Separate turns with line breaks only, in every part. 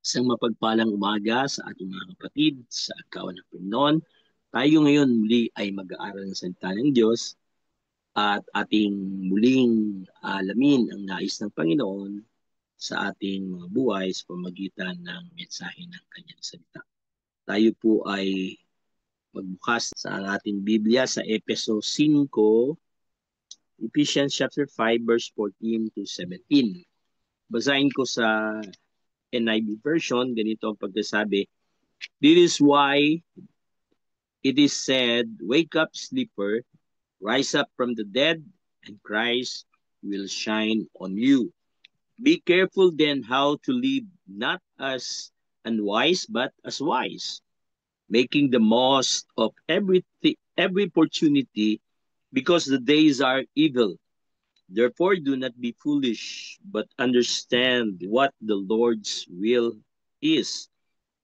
Isang mapagpalang umaga sa ating mga kapatid sa kawan ng Panginoon. Tayo ngayon muli ay mag-aaral ng salita ng Diyos at ating muling alamin ang nais ng Panginoon sa ating mga buhay sa pamagitan ng mensahe ng kanyang salita. Tayo po ay magbukas sa ating Biblia sa Efeso 5, Ephesians chapter 5 verse 14 to 17. Basahin ko sa NIV version, ganito ang pagkasabi. This is why it is said, wake up, sleeper, rise up from the dead, and Christ will shine on you. Be careful then how to live, not as unwise, but as wise, making the most of every opportunity, because the days are evil. Therefore, do not be foolish, but understand what the Lord's will is.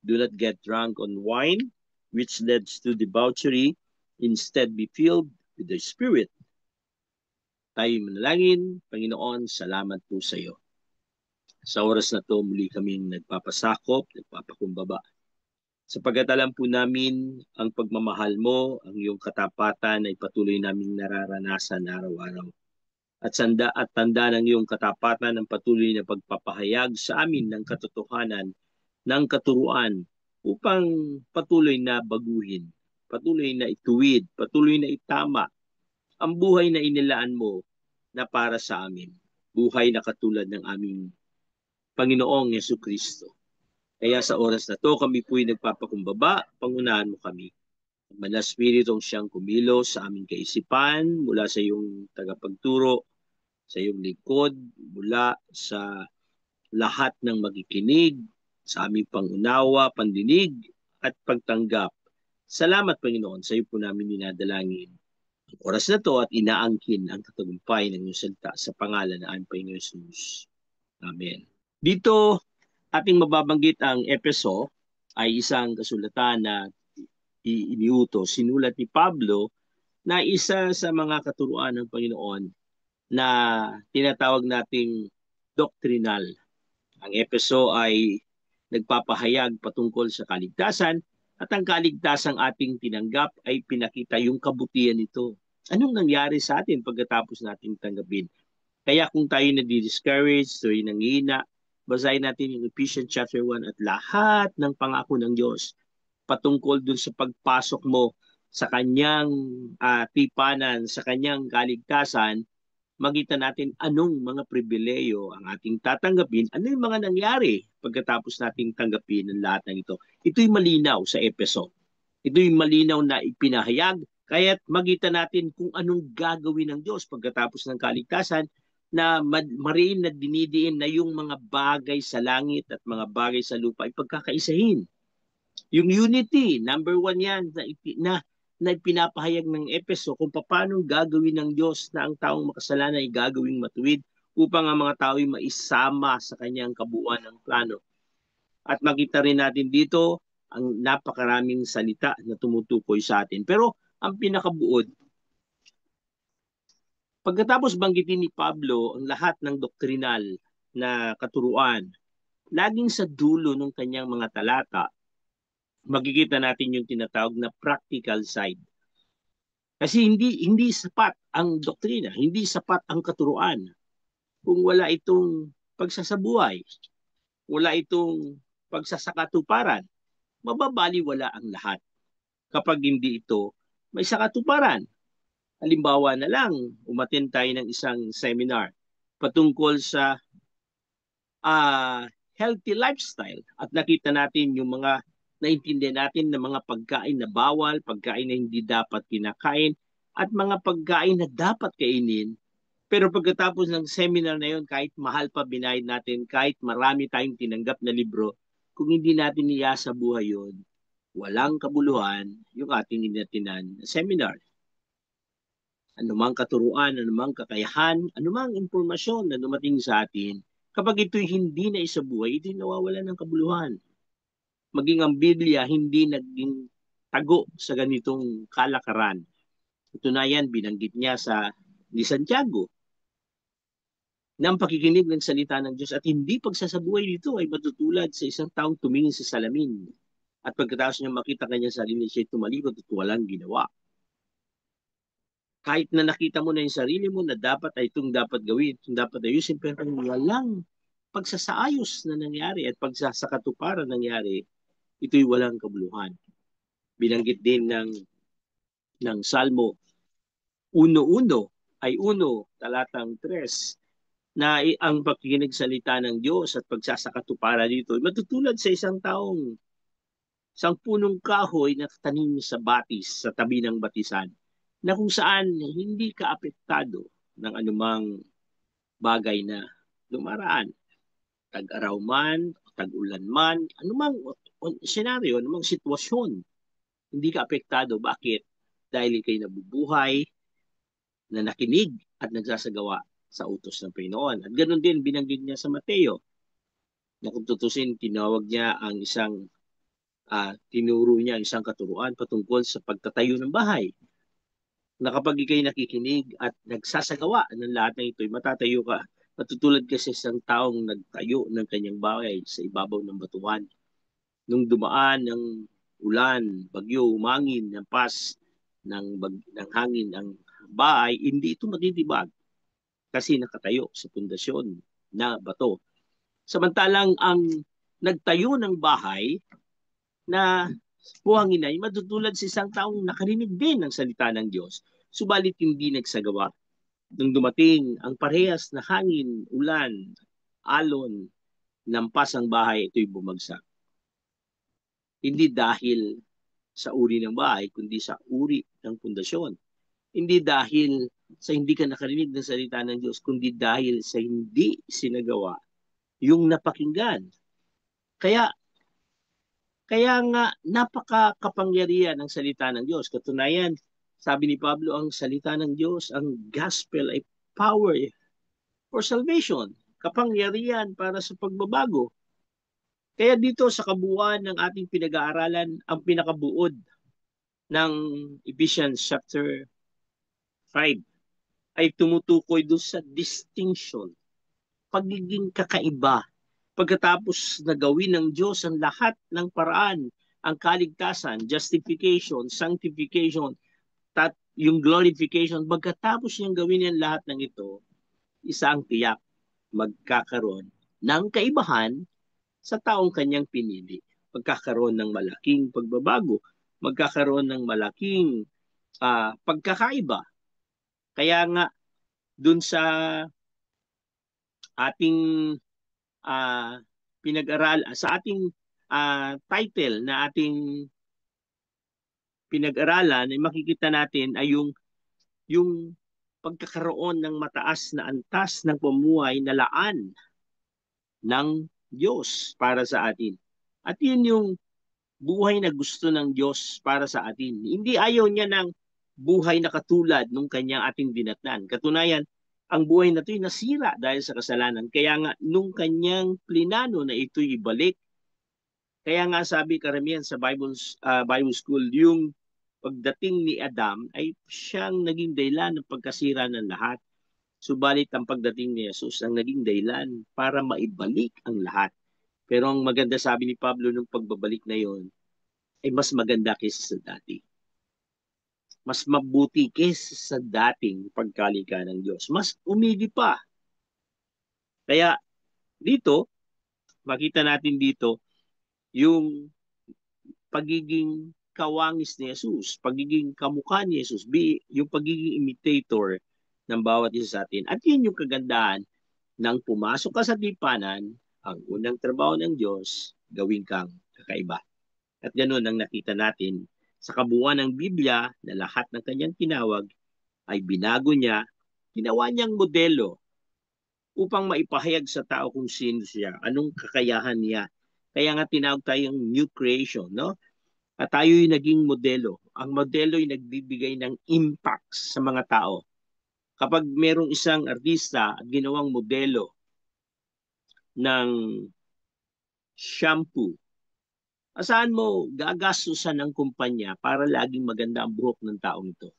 Do not get drunk on wine, which leads to debauchery. Instead, be filled with the Spirit. Tayo manalangin. Panginoon, salamat po sa iyo. Sa oras na to, muli kaming nagpapasakop, nagpapakumbaba. Sapagkat alam po namin ang pagmamahal mo, ang iyong katapatan ay patuloy naming nararanasan araw-araw. At tanda ng iyong katapatan ang patuloy na pagpapahayag sa amin ng katotohanan, ng katuruan, upang patuloy na baguhin, patuloy na ituwid, patuloy na itama ang buhay na inilaan mo na para sa amin. Buhay na katulad ng aming Panginoong Yesukristo. Kaya sa oras na to, kami po'y nagpapakumbaba, pangunahan mo kami. Ang Banal Spiritong siyang kumilos sa aming kaisipan, mula sa iyong tagapagturo, sa iyong likod, mula sa lahat ng magikinig, sa aming pangunawa, pandinig, at pagtanggap. Salamat, Panginoon, sa iyo po namin dinadalangin ang oras na to at inaangkin ang katagumpay ng iyong salita sa pangalan ng aming Panginoon Jesus. Amen. Dito, ating mababanggit ang Efeso ay isang kasulatan na iniutos, sinulat ni Pablo na isa sa mga katuruan ng Panginoon na tinatawag nating doctrinal. Ang Efeso ay nagpapahayag patungkol sa kaligtasan at ang kaligtasang ating tinanggap ay pinakita yung kabutihan nito. Anong nangyari sa atin pagkatapos nating tanggapin? Kaya kung tayo na-discourage, tayo nangihina, basahin natin yung Ephesians chapter 1 at lahat ng pangako ng Diyos patungkol dun sa pagpasok mo sa kanyang tipanan, sa kanyang kaligtasan, makita natin anong mga pribileyo ang ating tatanggapin, ano yung mga nangyari pagkatapos nating tanggapin ang lahat ng ito. Ito'y malinaw sa Efeso. Ito'y malinaw na ipinahayag, kaya't makita natin kung anong gagawin ng Diyos pagkatapos ng kaligtasan na mariin na dinidiin na yung mga bagay sa langit at mga bagay sa lupa ay pagkakaisahin. Yung unity, number one yan na pinapahayag ng Efeso kung paano gagawin ng Diyos na ang taong makasalanan ay gagawing matuwid upang ang mga tao ay maisama sa kanyang kabuuan ng plano. At makita rin natin dito ang napakaraming salita na tumutukoy sa atin. Pero ang pinakabuod, pagkatapos banggitin ni Pablo ang lahat ng doktrinal na katuruan, laging sa dulo ng kanyang mga talata, makikita natin yung tinatawag na practical side. Kasi hindi sapat ang doktrina, hindi sapat ang katuruan kung wala itong pagsasabuhay, wala itong pagsasakatuparan, mababaliwala ang lahat kapag hindi ito may sakatuparan. Halimbawa na lang, umattend tayo ng isang seminar patungkol sa healthy lifestyle at nakita natin yung mga naintindihan natin na mga pagkain na bawal, pagkain na hindi dapat kinakain, at mga pagkain na dapat kainin. Pero pagkatapos ng seminar na yun, kahit mahal pa binayad natin, kahit marami tayong tinanggap na libro, kung hindi natin iyasa buhay yun, walang kabuluhan yung ating inatinan na seminar. Anumang katuruan, anumang kakayahan, anumang impormasyon na dumating sa atin, kapag ito'y hindi na isabuhay, ito'y nawawala ng kabuluhan. Maging ang Biblia hindi naging tago sa ganitong kalakaran. Ito na yan, binanggit niya sa ni Santiago. ng pakikinig ng salita ng Diyos at hindi pagsasabuhay nito ay matutulad sa isang taong tumingin sa salamin. At pagkatapos niya makita kanyang sarili, siya tumalikod at walang ginawa. Kahit na nakita mo na yung sarili mo na dapat ay itong dapat gawin, itong dapat ayusin, pero walang pagsasaayos na nangyari at pagsasakatuparan nangyari, ito'y walang kabuluhan. Binanggit din ng Salmo 1:1 ay 1:3 na ang pakikinig salita ng Diyos at pagsasakatuparan dito ay matutulad sa isang punong kahoy na tanim sa batis sa tabi ng batisan na kung saan hindi ka apektado ng anumang bagay na dumaraan. Tag-araw man, tag-ulan man, anumang senaryo, anumang sitwasyon, hindi ka apektado. Bakit? Dahil ikay nabubuhay, na nakinig at nagsasagawa sa utos ng Panginoon. At ganoon din binanggit niya sa Mateo na kung tutusin, tinuro niya isang katuruan patungkol sa pagtatayo ng bahay. Na kapag ikay nakikinig at nagsasagawa ng lahat ng ito, matatayo ka. Matutulad ka sa isang taong nagtayo ng kanyang bahay sa ibabaw ng batuhan. Nung dumaan ng ulan, bagyo, umangin, ng ng hangin ang bahay, hindi ito matitibag kasi nakatayo sa pundasyon na bato. Samantalang ang nagtayo ng bahay na buhangin ay matutulad sa isang taong nakarinig din ng salita ng Diyos, subalit hindi nagsagawa. Nung dumating ang parehas na hangin, ulan, alon, lampas ang bahay, ito'y bumagsak. Hindi dahil sa uri ng bahay, kundi sa uri ng pundasyon. Hindi dahil sa hindi ka nakarinig ng salita ng Diyos, kundi dahil sa hindi sinagawa yung napakinggan. Kaya nga napakakapangyarihan ng salita ng Diyos. Katunayan, sabi ni Pablo, ang salita ng Diyos, ang gospel ay power for salvation. Kapangyarihan para sa pagbabago. Kaya dito sa kabuuan ng ating pinag-aaralan, ang pinakabuod ng Ephesians chapter 5 ay tumutukoy doon sa distinction, pagiging kakaiba. Pagkatapos na gawin ng Diyos ang lahat ng paraan, ang kaligtasan, justification, sanctification, yung glorification, pagkatapos niyang gawin yan lahat ng ito, isang tiyak, magkakaroon ng kaibahan sa taong kanyang pinili. Magkakaroon ng malaking pagbabago, magkakaroon ng malaking pagkakaiba. Kaya nga, dun sa ating sa ating title na ating pinag-aralan, ay makikita natin ay yung pagkakaroon ng mataas na antas ng pamumuhay na laan ng Diyos para sa atin. At yun yung buhay na gusto ng Diyos para sa atin. Hindi ayaw niya ng buhay na katulad nung kanyang ating dinatnan. Katunayan, ang buhay na ito'y nasira dahil sa kasalanan. Kaya nga, nung kanyang plinano na ito'y ibalik, kaya nga sabi karamihan sa Bible school, yung pagdating ni Adam ay siyang naging dahilan ng pagkasira ng lahat. Subalit ang pagdating ni Jesus ang naging dahilan para maibalik ang lahat. Pero ang maganda sabi ni Pablo nung pagbabalik na yon ay mas maganda kaysa sa dati. Mas mabuti kaysa sa dating pagkalika ng Diyos. Mas umigi pa. Kaya dito, makita natin dito yung pagiging kawangis ni Jesus, pagiging kamukha ni Jesus, yung pagiging imitator ng bawat isa sa atin. At yun yung kagandahan ng pumasok ka sa tipanan, ang unang trabaho ng Diyos, gawin kang kakaiba. At ganoon ang nakita natin sa kabuuan ng Biblia na lahat ng kanyang tinawag ay binago niya, ginawa niyang modelo upang maipahayag sa tao kung sino siya, anong kakayahan niya. Kaya nga tinawag tayong new creation, no? At tayo'y naging modelo. Ang modelo ay nagbibigay ng impact sa mga tao. Kapag merong isang artista at ginawang modelo ng shampoo, asahan mo gagastusan ng kumpanya para laging maganda ang buhok ng taong ito.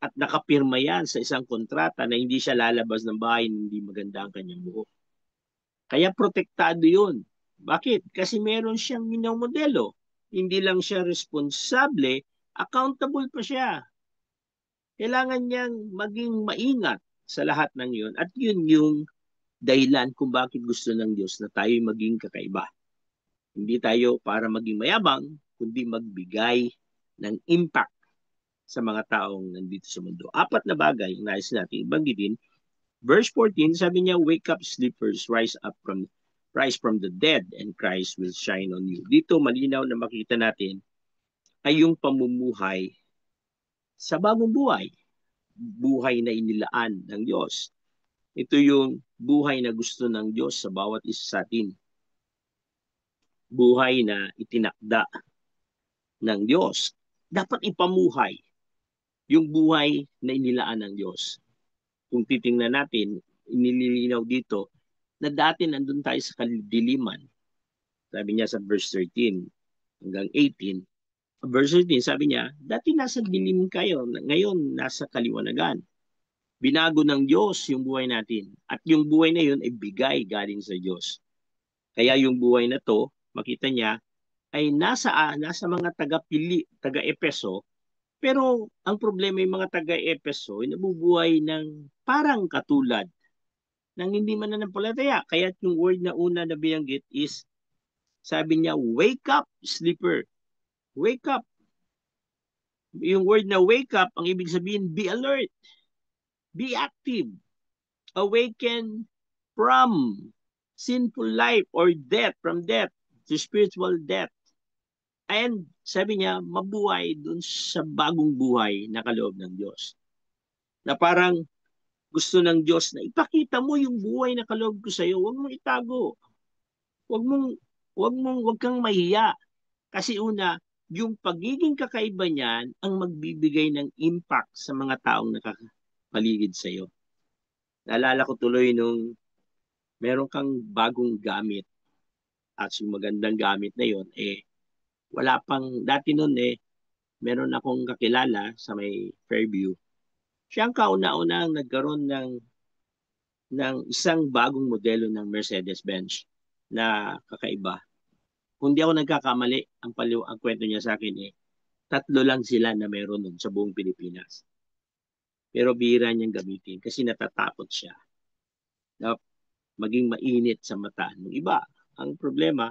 At nakapirma yan sa isang kontrata na hindi siya lalabas ng bahay, hindi maganda ang kanyang buhok. Kaya protektado yun. Bakit? Kasi meron siyang minomodelo. Hindi lang siya responsable, accountable pa siya. Kailangan niyang maging maingat sa lahat ng yun. At yun yung dahilan kung bakit gusto ng Diyos na tayo maging kakaiba. Hindi tayo para maging mayabang, kundi magbigay ng impact sa mga taong nandito sa mundo. Apat na bagay ang nais natin banggitin. Verse 14, sabi niya, wake up sleepers, rise from the dead, and Christ will shine on you. Dito malinaw na makita natin ay yung pamumuhay sa bagong buhay. Buhay na inilaan ng Diyos. Ito yung buhay na gusto ng Diyos sa bawat isa sa atin. Buhay na itinakda ng Diyos. Dapat ipamuhay yung buhay na inilaan ng Diyos. Kung titingnan natin, inililinaw dito na dati nandun tayo sa kadiliman. Sabi niya sa verse 13 hanggang 18. Verse 13, sabi niya, dati nasa dilim kayo, ngayon nasa kaliwanagan. Binago ng Diyos yung buhay natin. At yung buhay na yun ay bigay galing sa Diyos. Kaya yung buhay na to, makita niya, ay nasa mga taga-Epeso, pero ang problema yung mga taga-Epeso ay nabubuhay ng parang katulad ng hindi mananampalataya. Kaya yung word na una na binanggit is, sabi niya, wake up, sleeper. Wake up. Yung word na wake up, ang ibig sabihin, be alert. Be active. Awaken from sinful life or death, from death to spiritual death. And sabi niya, mabuhay dun sa bagong buhay na kaloob ng Diyos. Na parang gusto ng Diyos na ipakita mo yung buhay na kaloob ko sa iyo. Huwag mong itago. Huwag kang mahiya. Kasi una, yung pagiging kakaiba niyan ang magbibigay ng impact sa mga taong nakakapaligid sa iyo. Naalala ko tuloy nung meron kang bagong gamit at yung magandang gamit na yon wala pang, dati noon meron akong kakilala sa may Fairview. Siya ang kauna-una ang nagkaroon ng isang bagong modelo ng Mercedes-Benz na kakaiba. Kung di ako nagkakamali, ang kwento niya sa akin tatlo lang sila na meron nun sa buong Pilipinas. Pero bihira niyang gamitin kasi natatakot siya na maging mainit sa mata ng iba. Ang problema,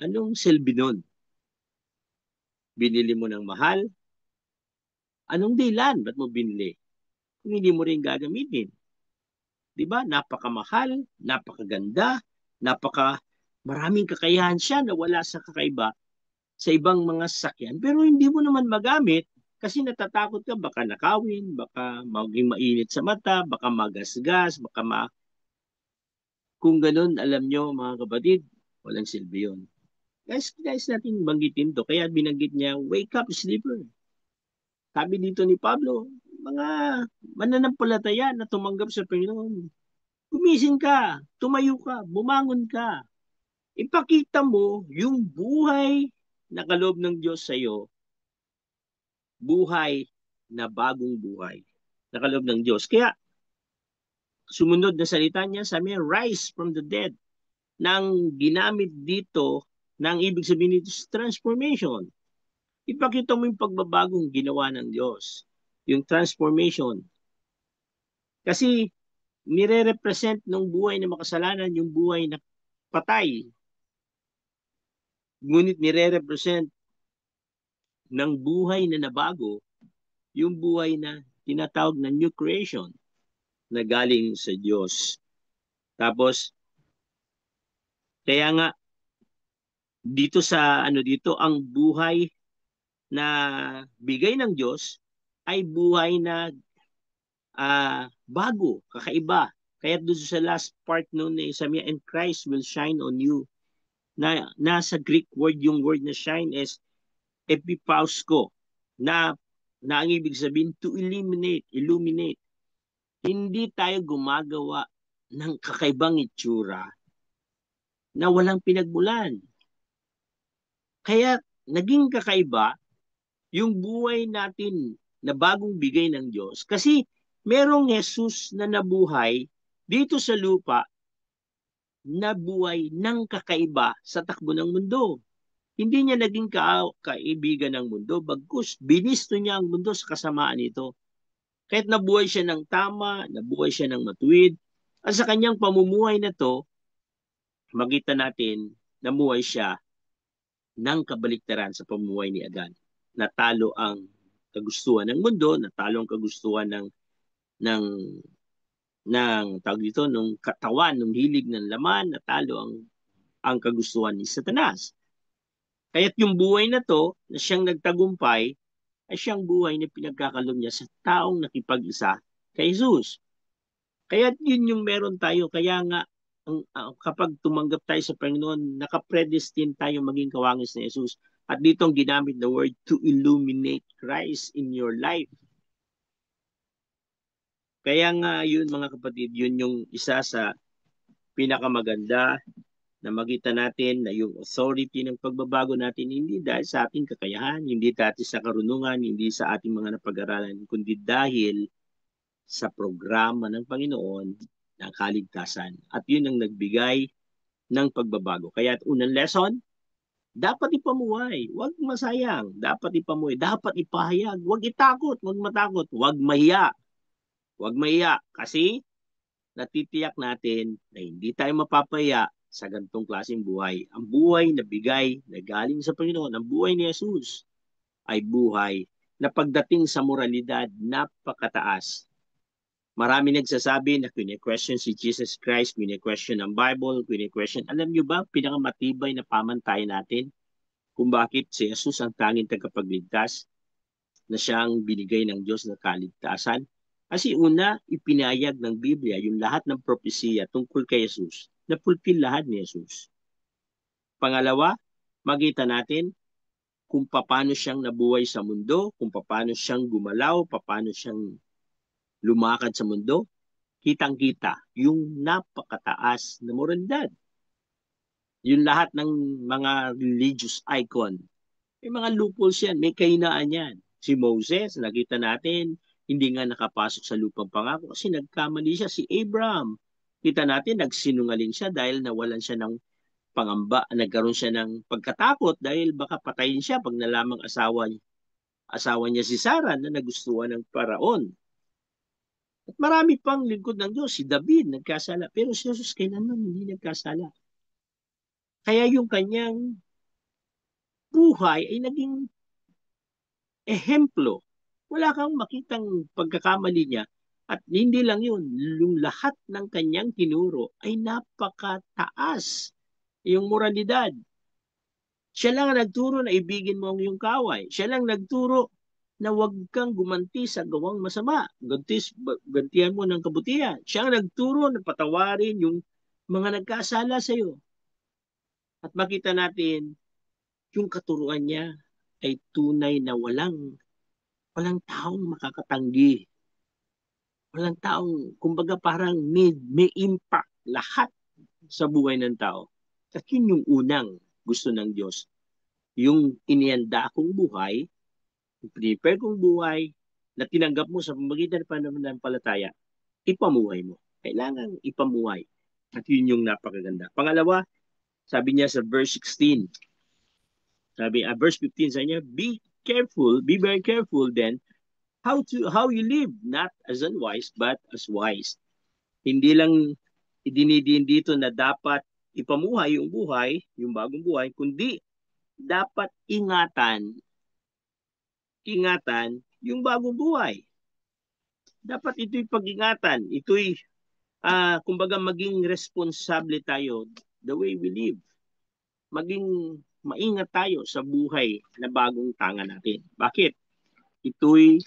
anong silbi nun? Binili mo ng mahal? Anong dahilan? Ba't mo binili? Kung hindi mo rin gagamitin. Di ba? Napakamahal, napakaganda, maraming kakayahan siya na wala sa kakaiba sa ibang mga sasakyan. Pero hindi mo naman magamit kasi natatakot ka, baka nakawin, baka maging mainit sa mata, baka magasgas, Kung ganun, alam nyo mga kapatid, walang silbi yun. Guys natin banggitin to. Kaya binanggit niya, wake up, sleeper. Sabi dito ni Pablo, mga mananampalataya na tumanggap sa Panginoon. Gumising ka, tumayo ka, bumangon ka. Ipakita mo yung buhay na kaloob ng Diyos sa iyo, buhay na bagong buhay na kaloob ng Diyos. Kaya sumunod na salita niya, sabi niya, rise from the dead. Nang ginamit dito, nang ibig sabihin nito is transformation. Ipakita mo yung pagbabagong ginawa ng Diyos. Yung transformation. Kasi nire-represent ng buhay na makasalanan yung buhay na patay. Ngunit nire-represent ng buhay na nabago yung buhay na tinatawag na new creation na galing sa Diyos. Tapos, kaya nga, dito ang buhay na bigay ng Diyos ay buhay na bago, kakaiba. Kaya doon sa last part noon sabi niya, and Christ will shine on you. Nasa Greek word, yung word na shine is epipausko, na ang ibig sabihin to illuminate. Hindi tayo gumagawa ng kakaibang itsura na walang pinagmulan. Kaya naging kakaiba yung buhay natin na bagong bigay ng Diyos kasi merong Jesus na nabuhay dito sa lupa na buhay ng kakaiba sa takbo ng mundo. Hindi niya naging kaibigan ng mundo, bagkus binisto niya ang mundo sa kasamaan nito. Kahit nabuhay siya ng tama, nabuhay siya ng matuwid, at sa kanyang pamumuhay na to, makita natin namuhay siya ng kabaliktaran sa pamumuhay ni Adan. Natalo ang kagustuhan ng mundo, natalo ang kagustuhan ng tawag dito, nung katawan, nung hilig ng laman, natalo ang kagustuhan ni Satanas. Kaya't yung buhay na to, na siyang nagtagumpay, ay siyang buhay na pinagkakaloob niya sa taong nakipag-isa kay Jesus. Kaya yun yung meron tayo. Kaya nga, kapag tumanggap tayo sa Panginoon, nakapredestined tayo maging kawangis ni Jesus. At dito ang ginamit na word, to illuminate Christ in your life. Kaya nga yun mga kapatid, yun yung isa sa pinakamaganda na makita natin na yung authority ng pagbabago natin hindi dahil sa ating kakayahan, hindi dahil sa karunungan, hindi sa ating mga napag-aralan, kundi dahil sa programa ng Panginoon ng kaligtasan. At yun ang nagbigay ng pagbabago. Kaya at unang lesson, dapat ipamuhay, huwag masayang, dapat ipamuhay, dapat ipahayag, huwag itakot, huwag matakot, huwag mahiya. Huwag mahiya kasi natitiyak natin na hindi tayo mapapaya sa ganitong klaseng buhay. Ang buhay na bigay na galing sa Panginoon, ang buhay ni Jesus ay buhay na pagdating sa moralidad napakataas. Marami nagsasabi na kine-question si Jesus Christ, kine-question ang Bible, kine-question. Alam nyo ba, pinakamatibay na pamantayan natin kung bakit si Jesus ang tanging tagapagligtas na siyang binigay ng Diyos na kaligtasan. Kasi una, ipinayag ng Biblia yung lahat ng propesiya tungkol kay Jesus, na fulfill lahat ni Jesus. Pangalawa, makita natin kung paano siyang nabuhay sa mundo, kung paano siyang gumalaw, paano siyang lumakad sa mundo. Kitang-kita yung napakataas na moralidad. Yung lahat ng mga religious icon, may mga loopholes yan, may kahinaan yan. Si Moses, nakita natin, hindi nga nakapasok sa lupang pangako kasi nagkamali siya. Si Abraham, kita natin, nagsinungaling siya dahil nawalan siya ng pangamba, nagkaroon siya ng pagkatakot dahil baka patayin siya pag nalamang asawa niya si Sarah na nagustuhan ng paraon. At marami pang lingkod ng Diyos, si David nagkasala, pero si Jesus kailanman hindi nagkasala. Kaya yung kanyang buhay ay naging ehemplo. Wala kang makitang pagkakamali niya. At hindi lang yun, yung lahat ng kanyang tinuro ay napakataas. Yung moralidad. Siya lang ang nagturo na ibigin mo ang iyong kaway. Siya lang nagturo na huwag kang gumanti sa gawang masama. Gantihan mo ng kabutihan. Siya ang nagturo na patawarin yung mga nagkasala sa iyo. At makita natin, yung katuruan niya ay tunay na walang taong makakatanggi. Walang taong, kumbaga parang may impact lahat sa buhay ng tao. At yun yung unang gusto ng Diyos. Yung inianda kong buhay, yung prepare kong buhay, na tinanggap mo sa pamagitan ng pananampalataya, ipamuhay mo. Kailangan ipamuhay. At yun yung napakaganda. Pangalawa, sabi niya sa verse 16, verse 15 sa niya, be very careful then how you live, not as unwise, but as wise. Hindi lang idinidin dito na dapat ipamuhay yung buhay, yung bagong buhay, kundi dapat ingatan yung bagong buhay. Dapat ito'y pag-ingatan. Ito'y, kumbaga, maging responsable tayo the way we live. Maging maingat tayo sa buhay na bagong tanga natin. Bakit? Ito'y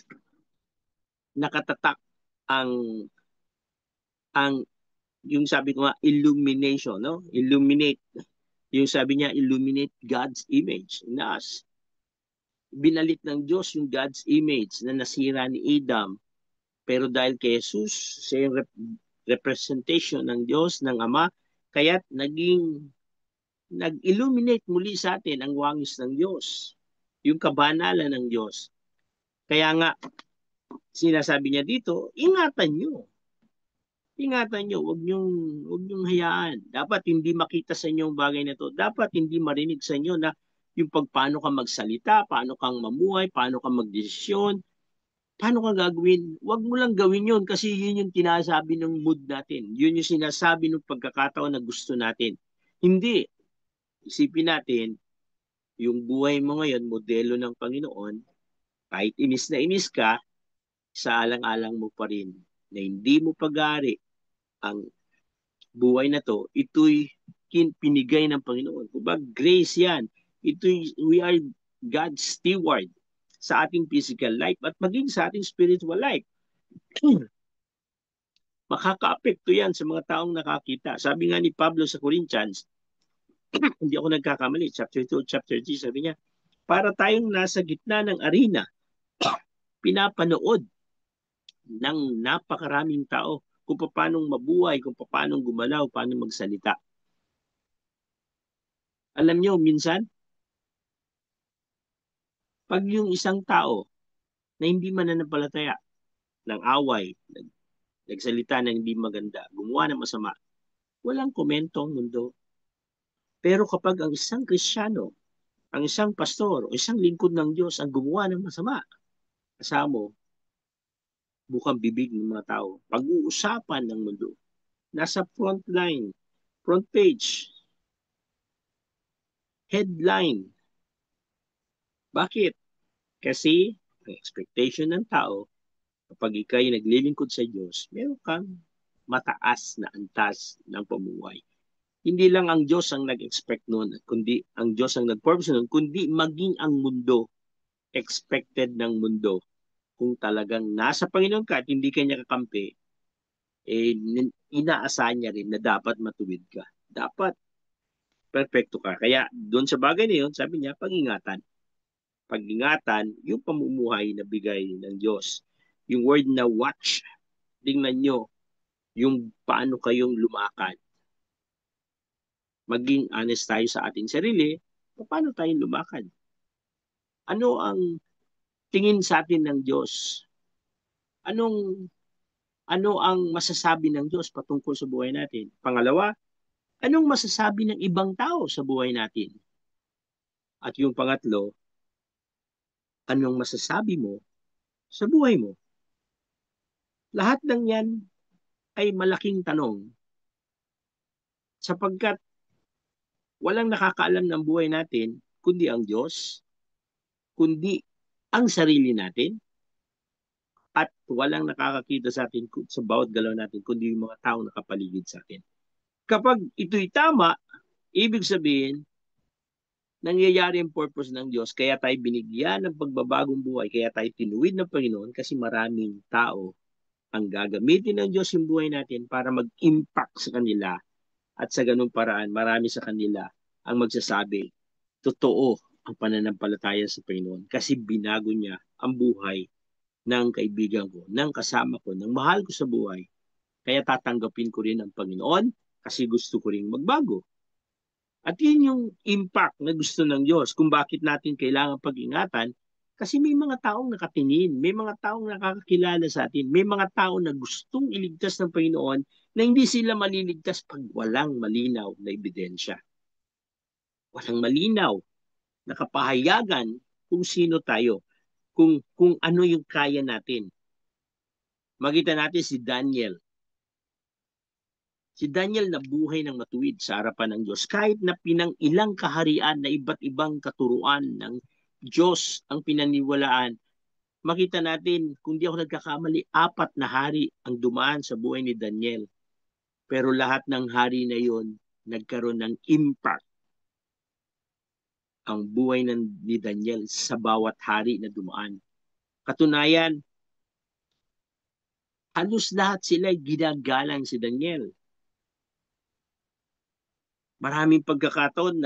nakatatak ang yung sabi ko nga, illumination, no? Illuminate. Yung sabi niya, illuminate God's image in us. Binalit ng Diyos yung God's image na nasira ni Adam. Pero dahil kay Jesus, siya yung representation ng Diyos, ng Ama, kaya't nag-illuminate muli sa atin ang wangis ng Diyos. Yung kabanalan ng Diyos. Kaya nga, sinasabi niya dito, ingatan nyo. Ingatan nyo, wag niyong hayaan. Dapat hindi makita sa inyo ang bagay na to. Dapat hindi marinig sa inyo na yung paano ka magsalita, paano kang mamuhay, paano ka magdesisyon, paano ka gagawin. Wag mo lang gawin yun kasi yun yung tinasabi ng mood natin. Yun yung sinasabi ng pagkakataon na gusto natin. Hindi. Isipin natin, yung buhay mo ngayon, modelo ng Panginoon, kahit inis ka, sa alang-alang mo pa rin na hindi mo pag-aari ang buhay na to, ito'y pinigay ng Panginoon. Kumbaga, grace yan. We are God's steward sa ating physical life at maging sa ating spiritual life. Makaka-apekto yan sa mga taong nakakita. Sabi nga ni Pablo sa Corinthians, hindi ako nagkakamali, chapter 2, chapter 3, sabi niya, para tayong nasa gitna ng arena, pinapanood ng napakaraming tao kung paano mabuhay, kung paano gumalaw, paano magsalita. Alam niyo, minsan, pag yung isang tao na hindi mananampalataya ng away, nagsalita ng hindi maganda, gumawa ng masama, walang komento ang mundo. Pero kapag ang isang Kristiyano, ang isang pastor o isang lingkod ng Diyos ang gumawa ng masama, kasama mo, bukang bibig ng mga tao, pag-uusapan ng mundo, nasa front line, front page, headline. Bakit? Kasi ang expectation ng tao, kapag ikay naglilingkod sa Diyos, meron kang mataas na antas ng pamuhay. Hindi lang ang Diyos ang nag-expect noon, kundi ang Diyos ang nag-purpose noon, kundi maging ang mundo, expected ng mundo. Kung talagang nasa Panginoon ka at hindi ka niya kakampi, eh, inaasahan niya rin na dapat matuwid ka. Dapat perfecto ka. Kaya doon sa bagay na yun, sabi niya, pag-ingatan. Pag-ingatan, yung pamumuhay na bigay ng Diyos. Yung word na watch, tingnan nyo yung paano kayong lumakad. Maging honest tayo sa ating sarili, paano tayong lumakad? Ano ang tingin sa atin ng Diyos? Anong ano ang masasabi ng Diyos patungkol sa buhay natin? Pangalawa, anong masasabi ng ibang tao sa buhay natin? At yung pangatlo, anong masasabi mo sa buhay mo? Lahat ng yan ay malaking tanong sapagkat walang nakakaalam ng buhay natin kundi ang Diyos, kundi ang sarili natin, at walang nakakakita sa atin sa bawat galaw natin kundi yung mga taong nakapaligid sa atin. Kapag ito'y tama, ibig sabihin, nangyayari ang purpose ng Diyos, kaya tayo binigyan ng pagbabagong buhay, kaya tayo tinuwid ng Panginoon kasi maraming tao ang gagamitin ng Diyos yung buhay natin para mag-impact sa kanila at sa ganung paraan, marami sa kanila ang magsasabi, totoo ang pananampalataya sa Panginoon kasi binago niya ang buhay ng kaibigan ko, ng kasama ko, ng mahal ko sa buhay. Kaya tatanggapin ko rin ang Panginoon kasi gusto ko rin magbago. At yun yung impact na gusto ng Diyos kung bakit natin kailangan pag-ingatan kasi may mga taong nakatingin, may mga taong nakakakilala sa atin, may mga tao na gustong iligtas ng Panginoon na hindi sila maliligtas pag walang malinaw na ebidensya. Walang malinaw na kapahayagan kung sino tayo, kung ano yung kaya natin. Makita natin si Daniel. Si Daniel nabuhay ng matuwid sa harapan ng Diyos kahit na pinang ilang kaharian na iba't ibang katuruan ng Diyos ang pinaniwalaan. Makita natin, kung di ako nagkakamali, 4 na hari ang dumaan sa buhay ni Daniel. Pero lahat ng hari na yon nagkaroon ng impact ang buhay ni Daniel sa bawat hari na dumaan. Katunayan, halos lahat sila ginagalang si Daniel. Maraming pagkakataon,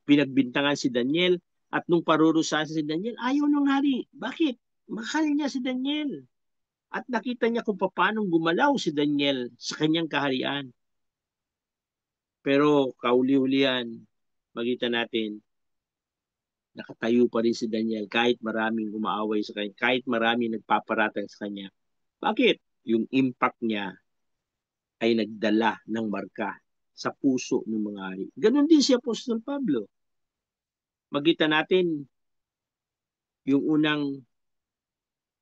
pinagbintangan si Daniel at nung parurusahan si Daniel, ayaw ng hari. Bakit? Mahal niya si Daniel. At nakita niya kung paano gumalaw si Daniel sa kanyang kaharian. Pero kauli-ulian, makita natin, Nakatayo pa rin si Daniel kahit maraming umaaway sa kanya, kahit maraming nagpaparatang sa kanya. Bakit? Yung impact niya ay nagdala ng marka sa puso ng mga hari. Ganon din si Apostol Pablo. Magita natin yung unang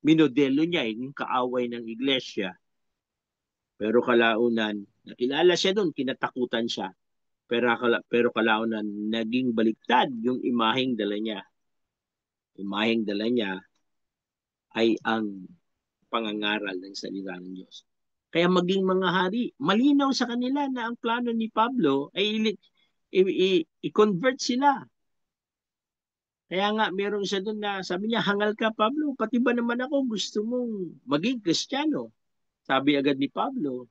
minodelo niya, yung kaaway ng iglesia. Pero kalaunan, nakilala siya doon, kinatakutan siya. Pero kalaunan, naging baliktad yung imaheng dala niya. Imaheng dala niya ay ang pangangaral ng salita ng Diyos. Kaya maging mga hari, malinaw sa kanila na ang plano ni Pablo ay i-convert sila. Kaya nga, meron siya doon na sabi niya, hangal ka Pablo, pati ba naman ako gusto mong maging Kristiyano? Sabi agad ni Pablo,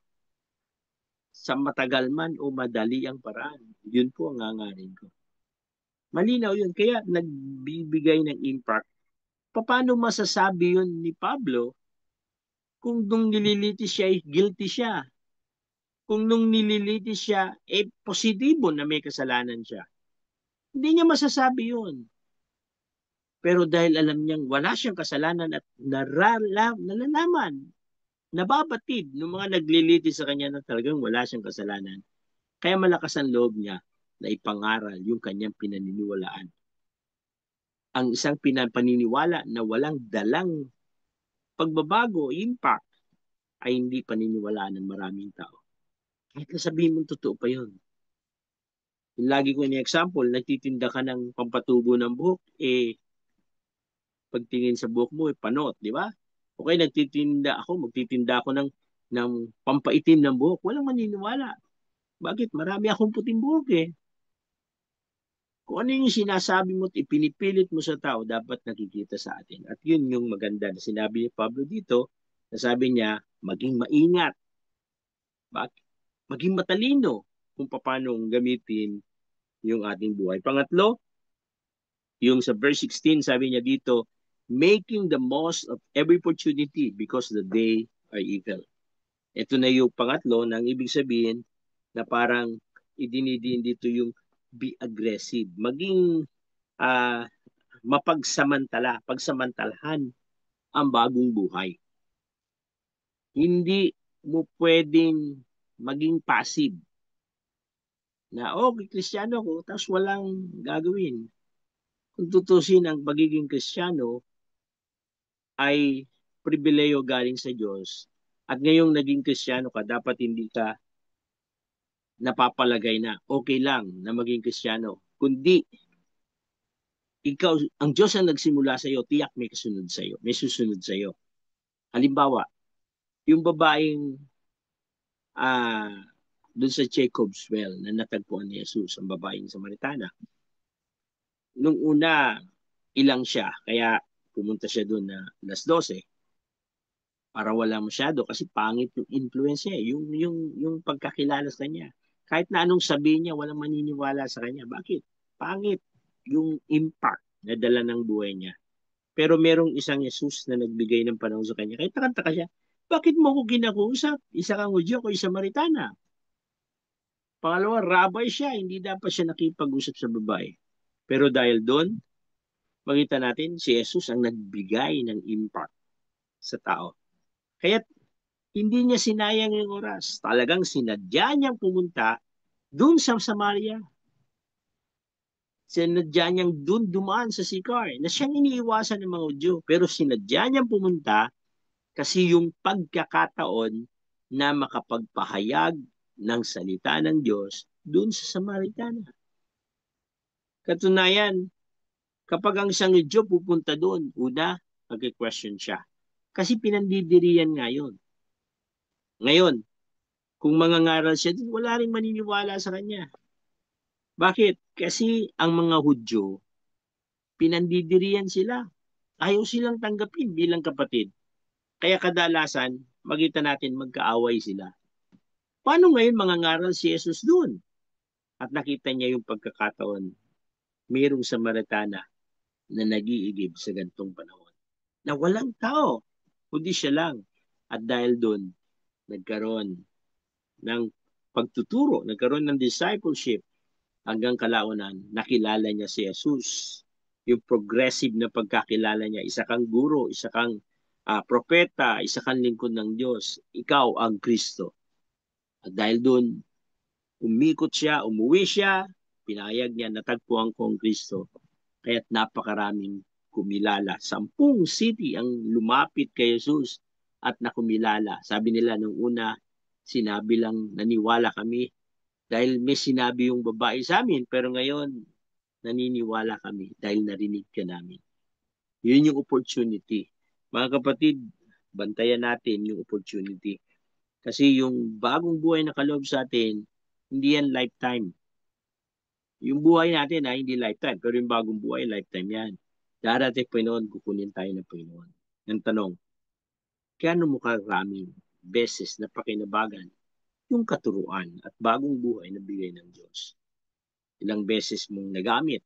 sa matagal man o madali ang paraan, yun po ang hangarin ko. Malinaw yun. Kaya nagbibigay ng impact. Paano masasabi yun ni Pablo kung nung nililitis siya, guilty siya? Kung nung nililitis siya, positibo na may kasalanan siya. Hindi niya masasabi yun. Pero dahil alam niyang wala siyang kasalanan at nalalaman, nababatid ng mga naglilitis sa kanya na talagang wala siyang kasalanan. Kaya malakas ang loob niya na ipangaral yung kanyang pinaniniwalaan. Ang isang paniniwala na walang dalang pagbabago, impact, ay hindi paniniwalaan ng maraming tao. Kahit sabihin mong totoo pa yun. Yung lagi ko ni-example, nagtitinda ka ng pampatubo ng buhok, pagtingin sa buhok mo, panot, di ba? Okay, magtitinda ako ng pampaitim ng buhok. Walang maniniwala. Bakit? Marami akong puting buhok eh. Kung ano yung sinasabi mo at ipinipilit mo sa tao, dapat nakikita sa atin. At yun yung maganda na sinabi ni Pablo dito, na sabi niya, maging maingat. Bakit? Maging matalino kung paano gamitin yung ating buhay. Pangatlo, yung sa verse 16, sabi niya dito, making the most of every opportunity because the day are evil. Ito na yung pangatlo na ang ibig sabihin na parang idinidiin dito yung be aggressive. Maging pagsamantalahan ang bagong buhay. Hindi mo pwedeng maging passive na, Kristiyano ko, tapos walang gagawin. Kung tutusin ang pagiging Kristiyano ay pribileyo galing sa Diyos. At ngayong naging Kristiyano ka, dapat hindi ka napapalagay na okay lang na maging Kristiyano. Kundi, ikaw, ang Diyos ang nagsimula sa iyo, tiyak may kasunod sa iyo, may susunod sa iyo. Halimbawa, yung babaeng doon sa Jacob's Well na natagpuan ni Jesus, ang babaeng Samaritana. Nung una, ilang siya, kaya pumunta siya doon na alas 12 para wala masyado kasi pangit yung influence niya, yung pagkakilala sa kanya. Kahit na anong sabihin niya, walang maniniwala sa kanya. Bakit? Pangit yung impact na dala ng buhay niya. Pero merong isang Jesus na nagbigay ng panahon sa kanya. Kahit nakantaka siya, bakit mo ko kinakusap? Isa kang Hudyo ko, isa Samaritana. Pangalawa, rabay siya. Hindi dapat siya nakipag-usap sa babae. Pero dahil doon, makita natin si Jesus ang nagbigay ng impact sa tao. Kaya hindi niya sinayang yung oras. Talagang sinadya niyang pumunta doon sa Samaria. Sinadya niyang doon dumaan sa Sicar na siyang iniiwasan ng mga Hudyo. Pero sinadya niyang pumunta kasi yung pagkakataon na makapagpahayag ng salita ng Diyos doon sa Samaritana. Katunayan, kapag ang isang Hudyo pupunta doon, una, mag-question siya. Kasi pinandidiriyan nga yun. Ngayon, kung mangangaral siya doon, wala rin maniniwala sa kanya. Bakit? Kasi ang mga Hudyo, pinandidiriyan sila. Ayaw silang tanggapin bilang kapatid. Kaya kadalasan, magita natin magkaaway sila. Paano ngayon mangangaral si Jesus doon? At nakita niya yung pagkakataon, mayroong Samaritana na nag-iigib sa gantong panahon. Na walang tao, kundi siya lang. At dahil doon, nagkaroon ng pagtuturo, nagkaroon ng discipleship hanggang kalaunan, nakilala niya si Jesus. yung progressive na pagkakilala niya. Isa kang guro, isa kang propeta, isa kang lingkod ng Diyos. Ikaw ang Kristo. At dahil doon, umikot siya, umuwi siya, pinayag niya, natagpuan ko ang Kristo. Kaya't napakaraming kumilala. 10 city ang lumapit kay Jesus at nakumilala. Sabi nila nung una, sinabi lang naniwala kami dahil may sinabi yung babae sa amin. Pero ngayon, naniniwala kami dahil narinig ka namin. Yun yung opportunity. Mga kapatid, bantayan natin yung opportunity. Kasi yung bagong buhay na kaloob sa atin, hindi yan lifetime. Yung buhay natin ay hindi lifetime, pero yung bagong buhay, lifetime yan. Darating Panginoon, kukunin tayo ng Panginoon. Ang tanong, kano mo karaming beses na pakinabagan yung katuruan at bagong buhay na bigay ng Diyos? Ilang beses mong nagamit?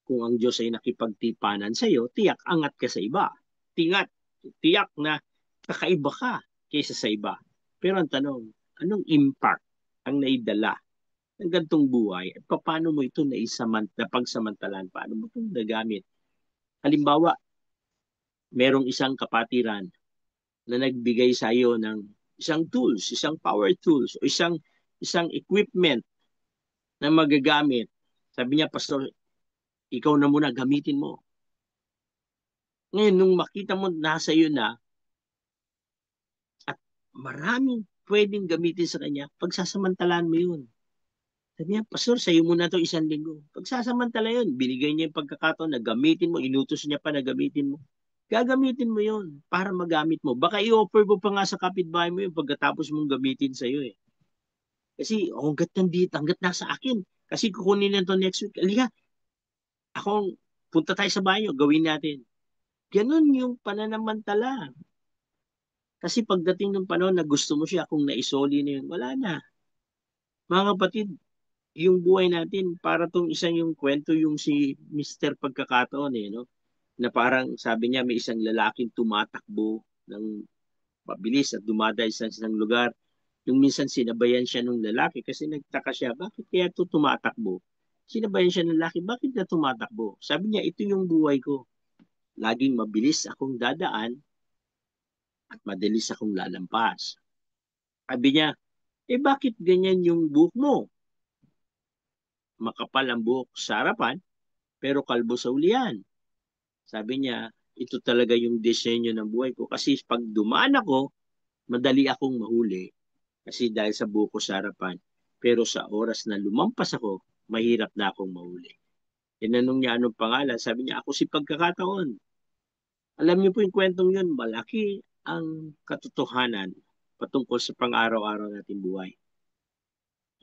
Kung ang Diyos ay nakipagtipanan sa iyo, tiyak angat ka sa iba. Tiyak na kakaiba ka kaysa sa iba. Pero ang tanong, anong impact ang naidala ng gantong buhay at paano mo ito napagsamantalan? Paano mo itong nagamit? Halimbawa, merong isang kapatiran na nagbigay sa iyo ng isang tools, isang power tools, o isang equipment na magagamit. Sabi niya, Pastor, ikaw na muna, gamitin mo. Ngayon, nung makita mo nasa iyo na at maraming pwedeng gamitin sa kanya, pagsasamantalaan mo yun. Sabi niya, Pastor, sa'yo muna to 1 linggo. Pagsasamantala yun, binigay niya yung pagkakataon na gamitin mo, inutos niya pa na gamitin mo. Gagamitin mo yun para magamit mo. Baka i-offer mo pa nga sa kapitbahay mo yun pagkatapos mong gamitin sa'yo eh. Kasi hanggat nandito, hanggat nasa akin. Kasi kukunin na to next week. Alika, punta tayo sa bayo, gawin natin. Ganun yung pananamantala. Kasi pagdating ng panahon na gusto mo siya, kung naisoli na yun, wala na. Mga kapatid, yung buhay natin, para tong isang yung kwento yung si Mr. Pagkakataon eh, no? Na parang sabi niya may isang lalaking tumatakbo ng mabilis at dumadaan sa isang lugar. Yung minsan sinabayan siya ng lalaki kasi nagtaka siya, bakit kaya ito tumatakbo? Sinabayan siya ng lalaki, bakit na tumatakbo? Sabi niya, ito yung buhay ko. Laging mabilis akong dadaan at madalis akong lalampas. Sabi niya, bakit ganyan yung buhok mo? Makapal ang buhok sa harapan, pero kalbo sa ulian. Sabi niya, ito talaga yung disenyo ng buhay ko. Kasi pag dumaan ako, madali akong mahuli. Kasi dahil sa buhok ko sa harapan. Pero sa oras na lumampas ako, mahirap na akong mahuli. Tinanong niya anong pangalan. Sabi niya, ako si Pagkakataon. Alam niyo po yung kwentong yun, malaki ang katotohanan patungkol sa pang-araw-araw nating buhay.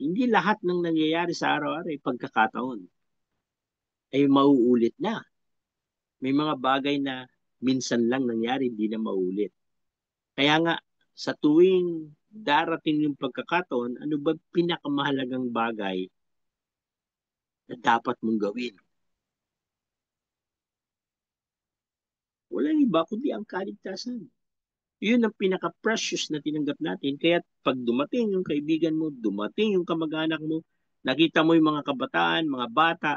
Hindi lahat ng nangyayari sa araw-araw ay pagkakataon. Ay mauulit na. May mga bagay na minsan lang nangyari, hindi na maulit. Kaya nga, sa tuwing darating yung pagkakataon, ano ba pinakamahalagang bagay na dapat mong gawin? Walang iba kundi ang kaligtasan. Yun ang pinaka-precious na tinanggap natin. Kaya pag dumating yung kaibigan mo, dumating yung kamag-anak mo, nakita mo yung mga kabataan, mga bata,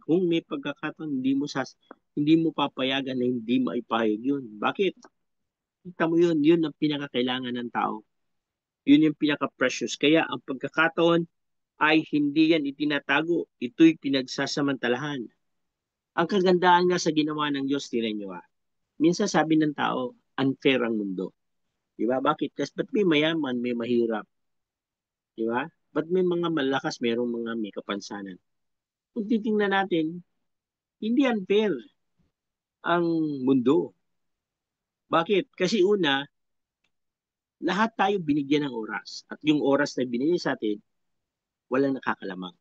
kung may pagkakataon, hindi mo papayagan na hindi maipahayag yun. Bakit? Kita mo yun, yun ang pinakakailangan ng tao. Yun yung pinaka-precious. Kaya ang pagkakataon ay hindi yan itinatago. Ito'y pinagsasamantalahan. Ang kagandahan nga sa ginawa ng Diyos, tinan nyo minsan sabi ng tao, unfair ang mundo. Di ba? Bakit? Kasi ba't may mayaman, may mahirap? Di ba? Ba't may mga malakas, merong mga may kapansanan? Kung titingnan natin, hindi unfair ang mundo. Bakit? Kasi una, lahat tayo binigyan ng oras. At yung oras na binigyan sa atin, walang nakakalamang.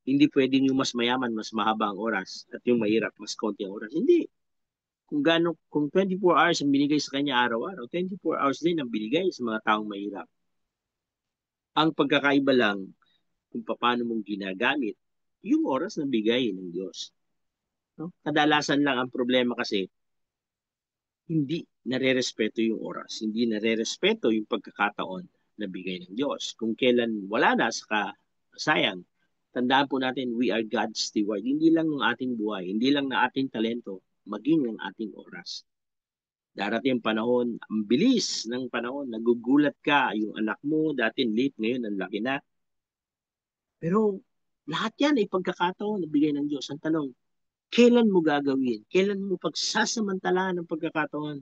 Hindi pwedeng yung mas mayaman, mas mahaba ang oras at yung mahirap, mas konti ang oras. Hindi. Kung 24 hours ang binigay sa kanya araw-araw, 24 hours din ang binigay sa mga taong mahirap. Ang pagkakaiba lang kung paano mong ginagamit yung oras na bigay ng Diyos. No? Kadalasan lang ang problema kasi hindi nare-respeto yung oras, hindi nare-respeto yung pagkakataon na bigay ng Diyos. Kung kailan wala na, saka sayang. Tandaan po natin, we are God's steward. Hindi lang ng ating buhay, hindi lang na ating talento, maging ng ating oras. Darating ang panahon, ang bilis ng panahon, nagugulat ka, yung anak mo, dati late, ngayon ang laki na. Pero lahat yan ay pagkakataon na bigay ng Diyos. Ang tanong, kailan mo gagawin? Kailan mo pagsasamantalaan ng pagkakataon?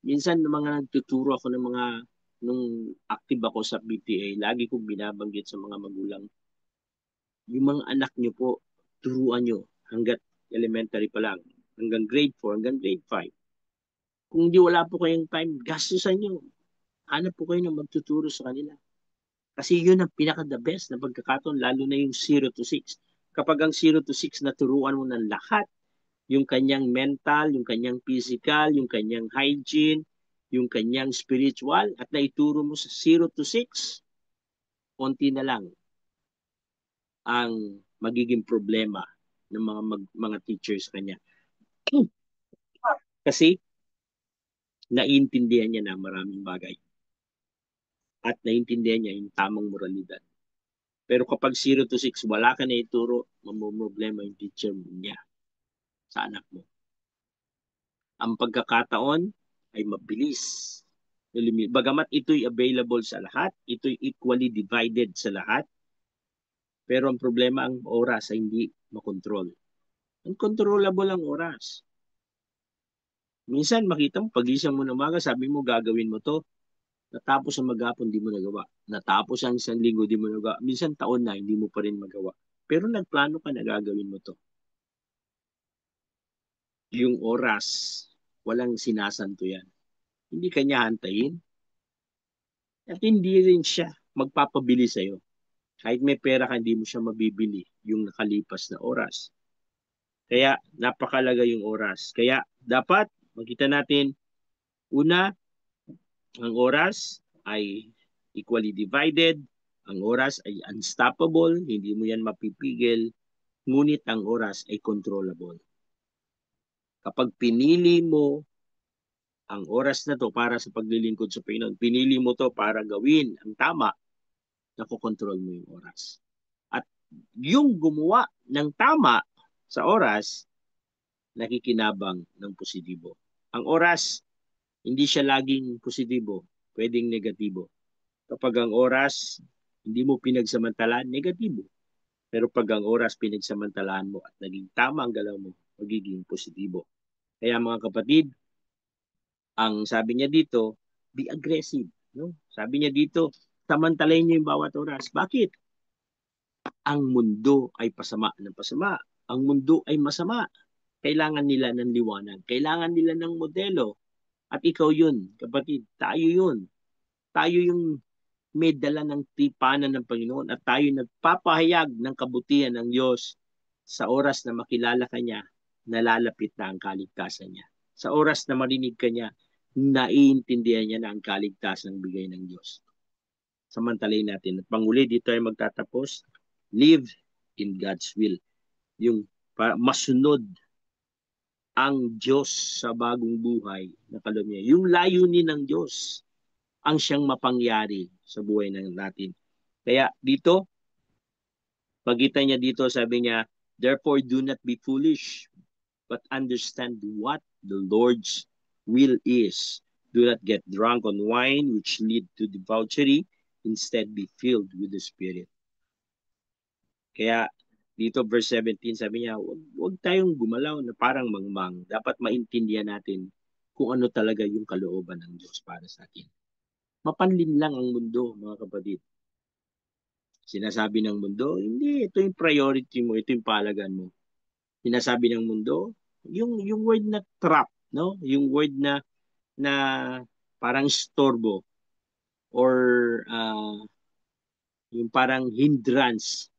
Minsan, ng mga nagtuturo ako ng mga, nung active ako sa BPA, lagi kong binabanggit sa mga magulang, yung mga anak nyo po, turuan nyo hanggat elementary pa lang, hanggang grade 4, hanggang grade 5. Kung di wala po kayong time, gastusan nyo. Hanap po kayo ng magtuturo sa kanila. Kasi yun ang pinaka-the best na pagkakataon, lalo na yung 0 to 6. Kapag ang 0 to 6 naturuan mo ng lahat, yung kanyang mental, yung kanyang physical, yung kanyang hygiene, yung kanyang spiritual, at naituro mo sa 0 to 6, konti na lang ang magiging problema ng mga teachers sa kanya. Kasi naiintindihan niya na maraming bagay at naiintindihan niya yung tamang moralidad. Pero kapag 0 to 6, wala ka na ituro, mamumroblema yung teacher niya sa anak mo. Ang pagkakataon ay mabilis. Bagamat ito'y available sa lahat, ito'y equally divided sa lahat, pero ang problema, ang oras ay hindi makontrol. Uncontrollable ang oras. Minsan makita mo, pagising mo ng umaga, sabi mo gagawin mo to, natapos ang maghapon, di mo nagawa. Natapos ang isang linggo, di mo nagawa. Minsan taon na, hindi mo pa rin magawa. Pero nagplano ka na gagawin mo to. Yung oras, walang sinasanto yan. Hindi kanya hantayin. At hindi rin siya magpapabili sa'yo. Kahit may pera ka, hindi mo siya mabibili yung nakalipas na oras. Kaya napakalaga yung oras. Kaya dapat makita natin, una, ang oras ay equally divided. Ang oras ay unstoppable. Hindi mo yan mapipigil. Ngunit ang oras ay controllable. Kapag pinili mo ang oras na to para sa paglilingkod sa Panginoon, pinili mo to para gawin ang tama, nakokontrol mo yung oras. At yung gumawa ng tama sa oras, nakikinabang ng positibo. Ang oras, hindi siya laging positibo, pwedeng negatibo. Kapag ang oras, hindi mo pinagsamantalaan, negatibo. Pero pag ang oras pinagsamantalaan mo at naging tama ang galaw mo, magiging positibo. Kaya mga kapatid, ang sabi niya dito, be aggressive. No? Sabi niya dito, samantalayin niyo yung bawat oras. Bakit? Ang mundo ay pasama ng pasama. Ang mundo ay masama. Kailangan nila ng liwanag. Kailangan nila ng modelo. At ikaw yun, kapatid. Tayo yun. Tayo yung may dala ng tipanan ng Panginoon at tayo nagpapahayag ng kabutihan ng Diyos sa oras na makilala ka niya, nalalapit na ang kaligtasan niya. Sa oras na marinig ka niya, naiintindihan niya na ang kaligtasan ng bigay ng Diyos. Samantalayin natin. At panguli, dito ay magtatapos, live in God's will. Yung masunod ang Diyos sa bagong buhay na kalumya. Yung layunin ng Diyos ang siyang mapangyari sa buhay natin. Kaya dito, pagitan niya dito, sabi niya, therefore do not be foolish, but understand what the Lord's will is. Do not get drunk on wine, which lead to debauchery. Instead, be filled with the Spirit. Kaya dito verse 17, sabi niya, huwag tayong gumalaw na parang mangmang. Dapat maintindihan natin kung ano talaga yung kalooban ng Diyos para sa atin. Mapanlin lang ang mundo, mga kapatid. Sinasabi ng mundo, hindi, ito yung priority mo, ito yung palagan mo. Sinasabi ng mundo, yung word na trap, no? Yung word na parang storbo or yung parang hindrance.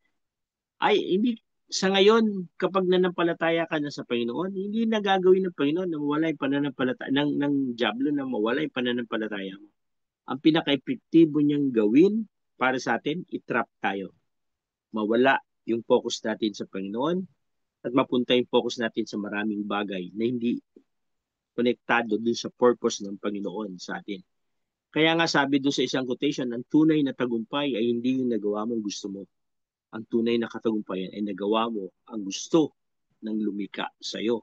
Ay, hindi, sa ngayon, kapag nanampalataya ka na sa Panginoon, hindi na gagawin ng Panginoon na mawala yung pananampalataya, ng Diablo na mawala yung pananampalataya mo. Ang pinaka-epektibo niyang gawin para sa atin, itrap tayo. Mawala yung focus natin sa Panginoon at mapunta yung focus natin sa maraming bagay na hindi konektado dun sa purpose ng Panginoon sa atin. Kaya nga sabi doon sa isang quotation, ang tunay na tagumpay ay hindi yung nagawa mong gusto mo. ang tunay na katagumpayan ay nagawa mo ang gusto ng lumika sa iyo.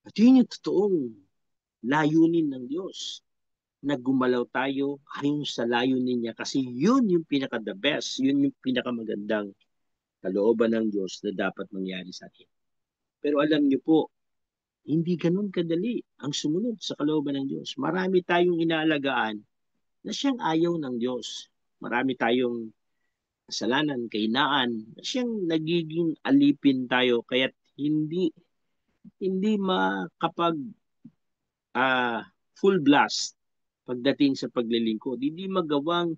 At yun yung totoong layunin ng Diyos, na gumalaw tayo ayon sa layunin niya kasi yun yung pinaka-the best, yun yung pinakamagandang kalooban ng Diyos na dapat mangyari sa atin. Pero alam niyo po, hindi ganun kadali ang sumunod sa kalooban ng Diyos. Marami tayong inaalagaan na siyang ayaw ng Diyos. Marami tayong kasalanan, kahinaan, na siyang nagiging alipin tayo kaya't hindi makapag full blast pagdating sa paglilingkod. Hindi magawa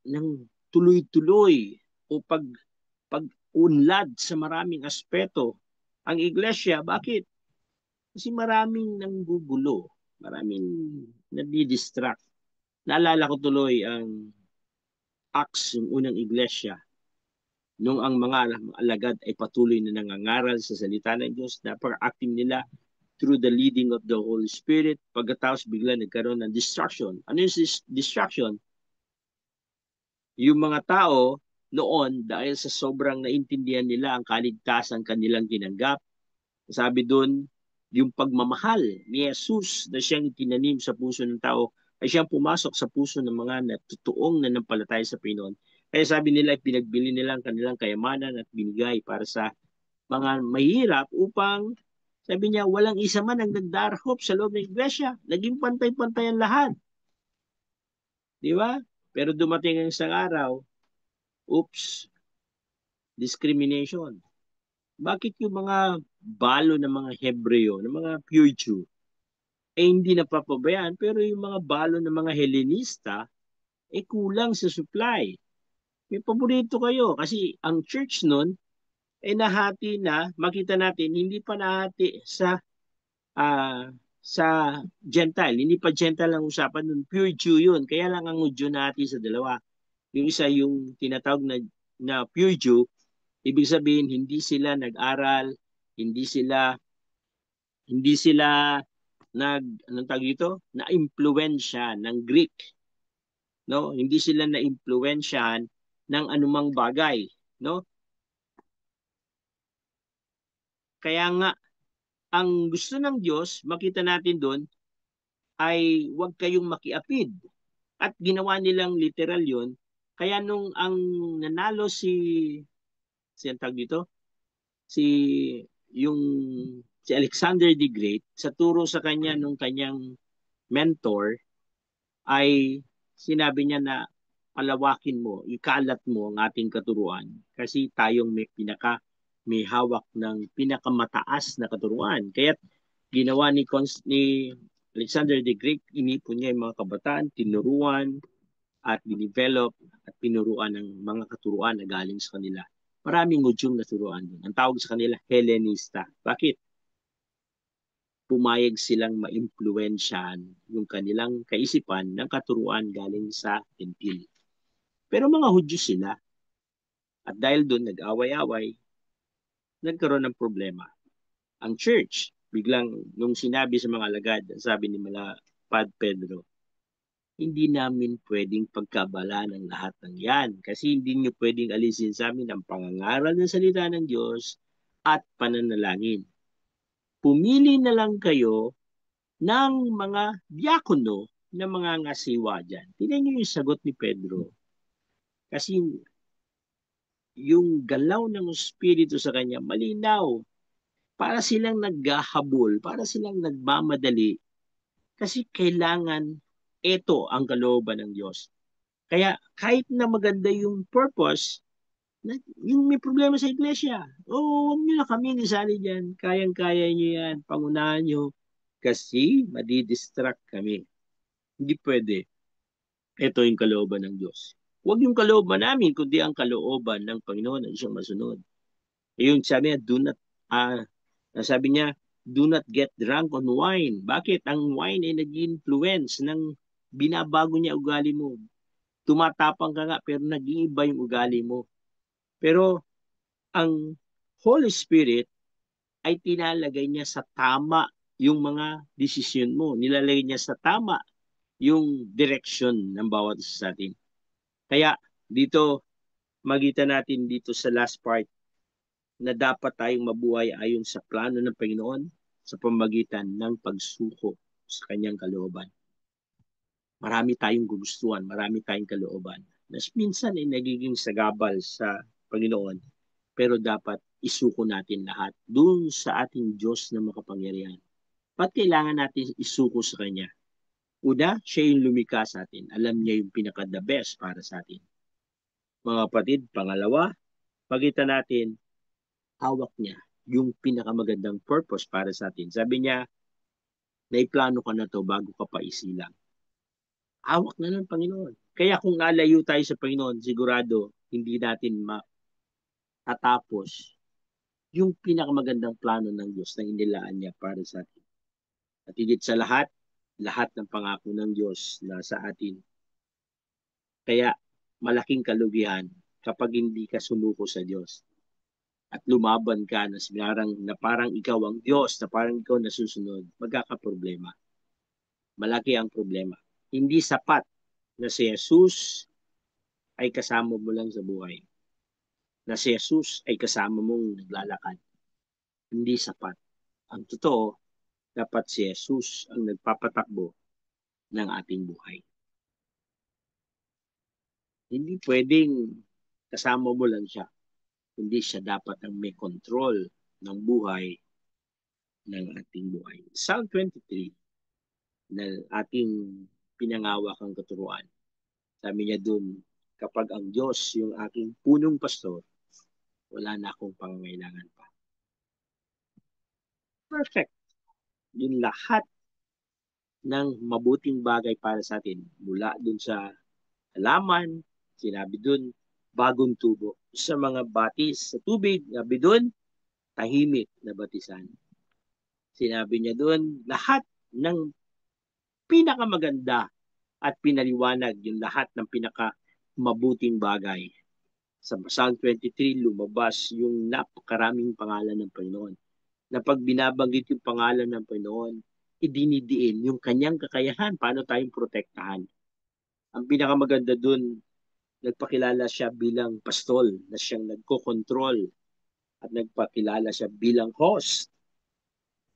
ng tuloy-tuloy o pag-unlad sa maraming aspeto. Ang iglesia, bakit? Kasi maraming nanggugulo, maraming nadidistract. Naalala ko tuloy ang Acts, yung unang iglesia, nung ang mga alagad ay patuloy na nangangaral sa salita ng Diyos, napaka-active nila through the leading of the Holy Spirit. Pagkatapos bigla nagkaroon ng distraction. Ano yung distraction? Yung mga tao noon, dahil sa sobrang naintindihan nila ang kaligtasan kanilang tinanggap, sabi doon, yung pagmamahal ni Jesus na siyang itinanim sa puso ng tao ay siyang pumasok sa puso ng mga natutuong nanampalataya sa Panginoon. Kaya sabi nila, pinagbili nila ang kanilang kayamanan at binigay para sa mga mahirap upang, sabi niya, walang isa man ang nagdarahop sa loob ng iglesia. Naging pantay-pantay ang lahat. Di ba? Pero dumating ang isang araw, oops, discrimination. Bakit yung mga balo ng mga Hebreo, ng mga pure Jew, hindi napapabayaan, pero yung mga balo ng mga Helenista, kulang sa supply. May paborito kayo kasi ang church nun, nahati na, makita natin, hindi pa nahati sa Gentile. Hindi pa Gentile ang usapan nun. Pure Jew yun. Kaya lang ang Jew nahati sa dalawa. Yung isa yung tinatawag na pure Jew, ibig sabihin hindi sila nag-aral, hindi sila anong tawag dito? Na-impluwensya ng Greek, no? Hindi sila na-impluwensyahan ng anumang bagay, no? Kaya nga ang gusto ng Diyos, makita natin doon, ay huwag kayong makiapid. At ginawa nilang literal yon. Kaya nung ang nanalo ang tawag dito? Si yung si Alexander the Great sa turo sa kanya nung kanyang mentor ay sinabi niya na palawakin mo, ikalat mo ang ating katuruan kasi tayong may hawak ng pinakamataas na katuruan. Kaya ginawa ni Alexander the Great, inipon niya yung mga kabataan, tinuruan at dinevelop at pinuruan ng mga katuruan na galing sa kanila. Maraming Hudyong naturuan din. Ang tawag sa kanila, Helenista. Bakit? Pumayag silang maimpluwensyahan yung kanilang kaisipan ng katuruan galing sa Gentil. Pero mga Hudyo sila. At dahil doon nag-away-away, nagkaroon ng problema. Ang church, biglang nung sinabi sa mga alagad, sabi ni Pad Pedro, hindi namin pwedeng pagkabalaan ng lahat ng yan kasi hindi nyo pwedeng alisin sa amin ang pangangaral ng salita ng Diyos at pananalangin. Pumili na lang kayo ng mga diakono na mga ngasiwa dyan. Tingnan nyo yung sagot ni Pedro. Kasi yung galaw ng Espiritu sa kanya, malinaw. Para silang naghahabol, para silang nagmamadali. Kasi kailangan ito ang kalooban ng Diyos. Kaya kahit na maganda yung purpose, yung may problema sa iglesia, huwag nyo na kami isali dyan. Kayang-kaya nyo yan, pangunahan nyo. Kasi madidistract kami. Hindi pwede. Ito yung kalooban ng Diyos. Huwag yung kalooban namin, kundi ang kalooban ng Panginoon na siyang masunod. Yung sabi niya, sabi niya, do not get drunk on wine. Bakit? Ang wine ay nag-influence ng binabago niya ugali mo. Tumatapang ka nga, pero nag-iiba yung ugali mo. Pero ang Holy Spirit ay tinalagay niya sa tama yung mga desisyon mo. Nilalagay niya sa tama yung direction ng bawat isa sa atin. Kaya dito, magitan natin dito sa last part na dapat tayong mabuhay ayon sa plano ng Panginoon sa pamamagitan ng pagsuko sa kanyang kalooban. Marami tayong gugustuhan, marami tayong kalooban. Mas minsan ay nagiging sagabal sa Panginoon, pero dapat isuko natin lahat dun sa ating Diyos na makapangyarihan. Ba't kailangan natin isuko sa Kanya? Una, siya yung lumikha sa atin. Alam niya yung pinaka-the best para sa atin. Mga kapatid, pangalawa, pagitan natin, hawak niya yung pinakamagandang purpose para sa atin. Sabi niya, naiplano ka na to bago ka pa isilang. Hawak na ng Panginoon. Kaya kung nalayo tayo sa Panginoon, sigurado hindi natin matatapos yung pinakamagandang plano ng Diyos na inilaan niya para sa atin. At higit sa lahat ng pangako ng Diyos na sa atin. Kaya malaking kalugihan kapag hindi ka sumuko sa Diyos at lumaban ka na parang ikaw ang Diyos, na parang ikaw nasusunod, magkakaproblema. Malaki ang problema. Hindi sapat na si Jesus ay kasama mo lang sa buhay. Na si Jesus ay kasama mong naglalakad. Hindi sapat. Ang totoo, dapat si Jesus ang nagpapatakbo ng ating buhay. Hindi pwedeng kasama mo lang siya. Hindi siya dapat ang may control ng buhay ng ating buhay. Psalm 23 na ating pinangawakang katuruan. Sabi niya dun, kapag ang Diyos yung aking punong pastor, wala na akong pangangailangan pa. Perfect. Yung lahat ng mabuting bagay para sa atin, mula dun sa halaman, sinabi dun, bagong tubo. Sa mga batis sa tubig, sabi dun, tahimik na batisan. Sinabi niya dun, lahat ng pinakamaganda at pinaliwanag, yung lahat ng pinakamabuting bagay. Sa Psalm 23, lumabas yung napakaraming pangalan ng Panginoon. Na pag binabanggit yung pangalan ng Panginoon, idinidiin yung kanyang kakayahan, paano tayong protektahan. Ang pinakamaganda dun, nagpakilala siya bilang pastol, na siyang nagko-control, at nagpakilala siya bilang host,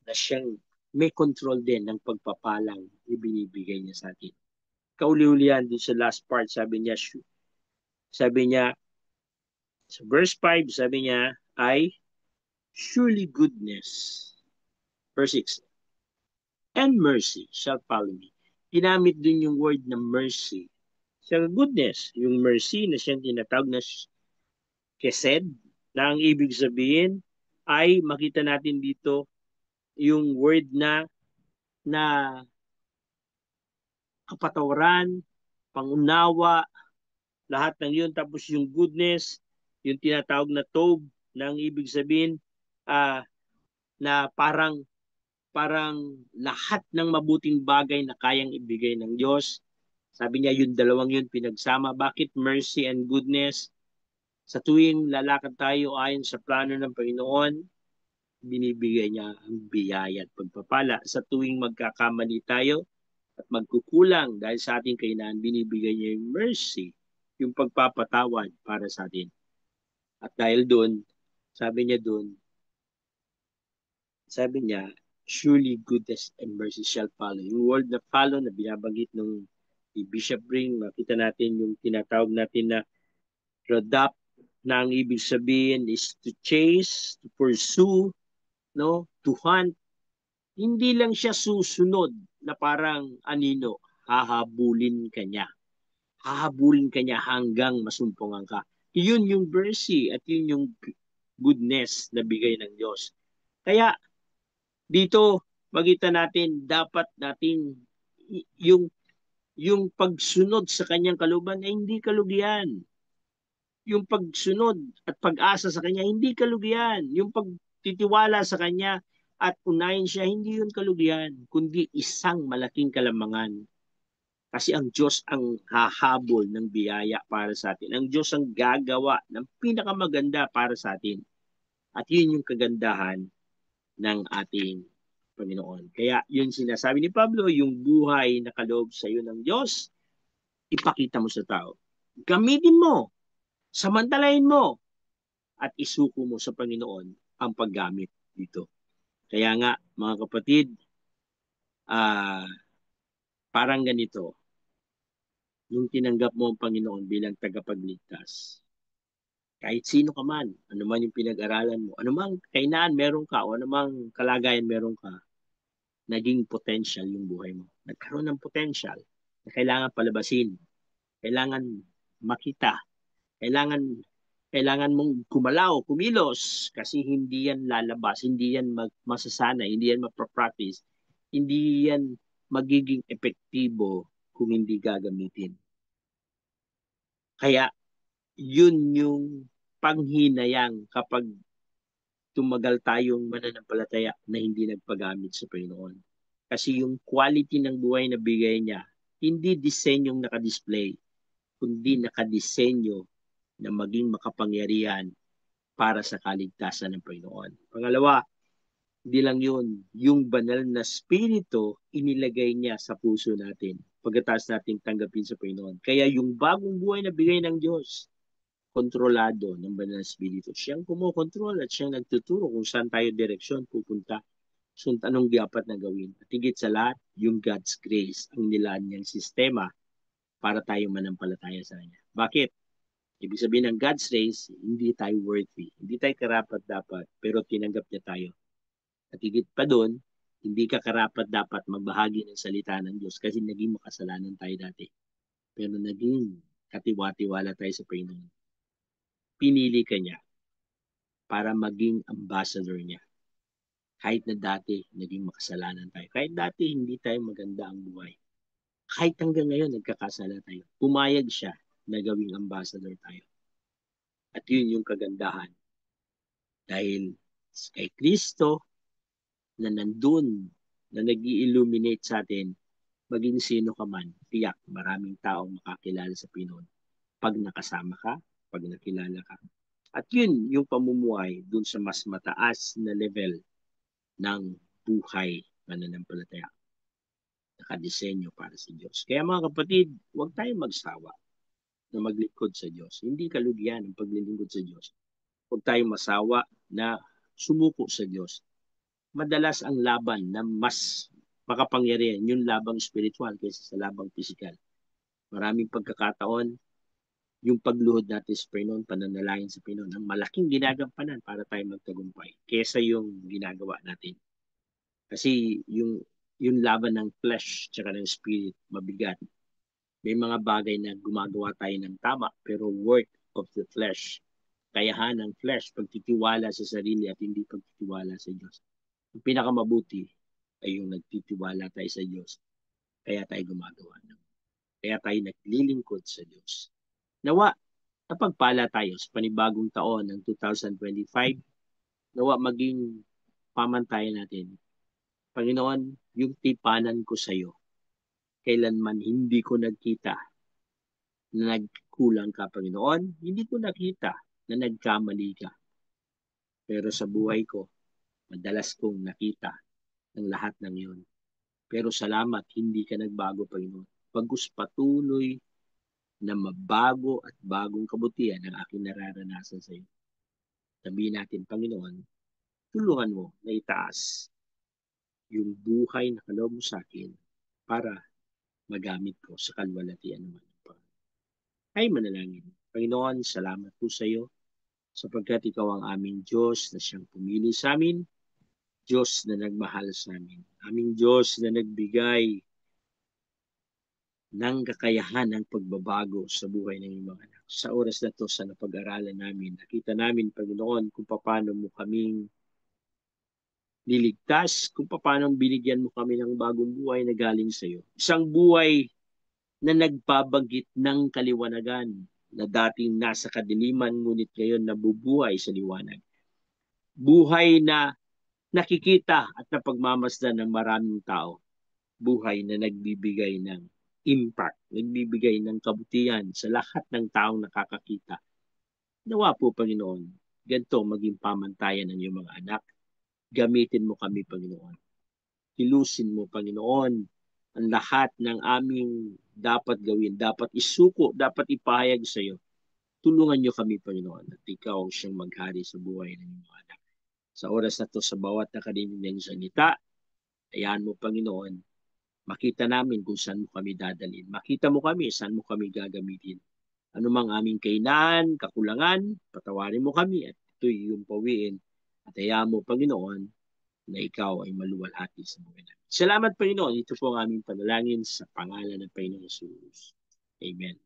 na siyang may control din ng pagpapalang ibinibigay niya sa atin. Kauli-ulian dun sa last part, sabi niya, sa verse 5, sabi niya, ay surely goodness. Verse 6, and mercy shall follow me. Ginamit dun yung word na mercy. Sa goodness, yung mercy na siyang tinatawag na kesed, na ang ibig sabihin ay makita natin dito yung word na kapatawaran, pangunawa, lahat ng yun. Tapos yung goodness, yung tinatawag na tov, na ang ibig sabihin na parang lahat ng mabuting bagay na kayang ibigay ng Diyos. Sabi niya yung dalawang yun pinagsama. Bakit mercy and goodness? Sa tuwing lalakad tayo ayon sa plano ng Panginoon, binibigay niya ang biyaya at pagpapala. Sa tuwing magkakamali tayo at magkukulang dahil sa ating kahinaan, binibigay niya yung mercy, yung pagpapatawad para sa atin. At dahil doon, sabi niya, surely goodness and mercy shall follow. Yung word na follow na binabanggit ng Bishop Ring, makita natin yung tinatawag natin na radap, na ang ibig sabihin is to chase, to pursue, no, to hunt. Hindi lang siya susunod na parang anino, hahabulin ka niya. Hahabulin ka niya hanggang masumpungan ka. Yun yung mercy at yun yung goodness na bigay ng Diyos. Kaya dito, magitan natin, dapat nating yung pagsunod sa kanyang kalooban ay hindi kalugian. Yung pagsunod at pag-asa sa kanya, hindi kalugian. Yung pagtitiwala sa kanya at unahin siya, hindi yun kalugian, kundi isang malaking kalamangan. Kasi ang Diyos ang hahabol ng biyaya para sa atin. Ang Diyos ang gagawa ng pinakamaganda para sa atin. At yun yung kagandahan ng ating Panginoon. Kaya yun sinasabi ni Pablo, yung buhay na kaloob sa iyo ng Diyos, ipakita mo sa tao. Gamitin mo Samantalahin mo at isuko mo sa Panginoon ang paggamit dito. Kaya nga, mga kapatid, ah parang ganito, yung tinanggap mo ang Panginoon bilang tagapagligtas. Kahit sino ka man, ano man yung pinag-aralan mo, ano mang kainaan meron ka, o ano mang kalagayan meron ka, naging potential yung buhay mo. Nagkaroon ng potential na kailangan palabasin, kailangan makita, kailangan kailangan mong kumalaw, kumilos, kasi hindi yan lalabas, hindi yan masasana, hindi yan mapapractice, hindi yan magiging epektibo kung hindi gagamitin. Kaya yun yung panghinayang kapag tumagal tayong mananampalataya na hindi nagpagamit sa Panginoon. Kasi yung quality ng buhay na bigay niya, hindi disenyong nakadisplay, kundi nakadisenyo na maging makapangyarihan para sa kaligtasan ng Panginoon. Pangalawa, hindi lang yun, yung banal na spirito, inilagay niya sa puso natin pagkatapos nating tanggapin sa Panginoon. Kaya yung bagong buhay na bigay ng Diyos, kontrolado ng banal na spirito. Siyang kumokontrol at siyang nagtuturo kung saan tayo direksyon pupunta. So, anong dapat na gawin? At higit sa lahat, yung God's grace, ang nilaan niyang sistema para tayo manampalataya sa Kanya. Bakit? Ibig sabihin ng God's grace, hindi tayo worthy. Hindi tayo karapat-dapat, pero tinanggap niya tayo. At higit pa doon, hindi ka karapat-dapat magbahagi ng salita ng Diyos kasi naging makasalanan tayo dati. Pero naging katiwa-tiwala tayo sa Panginoon. Pinili ka niya para maging ambassador niya. Kahit na dati naging makasalanan tayo. Kahit dati hindi tayo maganda ang buhay. Kahit hanggang ngayon nagkakasala tayo. Pumayag siya na gawing ambassador tayo. At yun yung kagandahan. Dahil kay Kristo na nandun, na nag-i-illuminate sa atin, maging sino ka man, tiyak maraming taong makakilala sa Pinoon. Pag nakasama ka, pag nakilala ka. At yun yung pamumuhay dun sa mas mataas na level ng buhay mananampalataya. Nakadisenyo para sa Diyos. Kaya mga kapatid, huwag tayong magsawa na maglingkod sa Diyos. Hindi kalugian ang paglilingkod sa Diyos. Huwag tayong masawa na sumuko sa Diyos. Madalas ang laban na mas makapangyarihan, yung labang spiritual kaysa sa labang physical. Maraming pagkakataon, yung pagluhod natin sa Panginoon, pananalangin sa Panginoon, ang malaking ginagampanan para tayo magtagumpay kaysa yung ginagawa natin. Kasi yung laban ng flesh tsaka ng spirit, mabigat. May mga bagay na gumagawa tayo ng tama, pero work of the flesh. Kayahan ng flesh, pagtitiwala sa sarili at hindi pagtitiwala sa Diyos. Ang pinakamabuti ay yung nagtitiwala tayo sa Diyos. Kaya tayo gumagawa. Kaya tayo naglilingkod sa Diyos. Nawa, napagpala tayo sa panibagong taon ng 2025. Nawa maging pamantayan natin. Panginoon, yung tipanan ko sa iyo, kailanman hindi ko nagkita na nagkulang ka, Panginoon. Hindi ko nakita na nagkamali ka. Pero sa buhay ko, madalas kong nakita ng lahat ng iyon. Pero salamat, hindi ka nagbago, Panginoon. Pagkus patuloy na mabago at bagong kabutihan ang aking nararanasan sa iyo. Sabihin natin, Panginoon, tulungan mo na itaas yung buhay na kaloob mo sa akin para magamit ko sa kalwalatian naman. Ay manalangin. Panginoon, salamat po sa iyo sapagkat ikaw ang aming Diyos na siyang pumili sa amin, Diyos na nagmahal sa amin, aming Diyos na nagbigay ng kakayahan ng pagbabago sa buhay ng iyong mga anak. Sa oras na to, sa napag-aralan namin, nakita namin, Panginoon, kung paano mo kaming niligtas, kung paano binigyan mo kami ng bagong buhay na galing sa iyo. Isang buhay na nagbabanggit ng kaliwanagan na dating nasa kadiliman ngunit ngayon nabubuhay sa liwanag. Buhay na nakikita at napagmamasdan ng maraming tao. Buhay na nagbibigay ng impact, nagbibigay ng kabutihan sa lahat ng taong nakakakita. Nawa po, Panginoon, ganito maging pamantayan ng iyong mga anak. Gamitin mo kami, Panginoon. Kilusin mo, Panginoon, ang lahat ng aming dapat gawin, dapat isuko, dapat ipahayag sa iyo tulungan niyo kami, Panginoon, at ikaw ang siyang maghari sa buhay ng mga anak. Sa oras na to, sa bawat nakarinig ng salita, hayaan mo, Panginoon, makita namin kung saan mo kami dadalhin. Makita mo kami, saan mo kami gagamitin. Ano mang aming kahinaan, kakulangan, patawarin mo kami at ito'y iyong pawiin. At hayaan mo, Panginoon, na ikaw ay maluwalhati sa buhay namin. Salamat, Panginoon. Ito po ang aming panalangin sa pangalan ng Panginoon Jesus. Amen.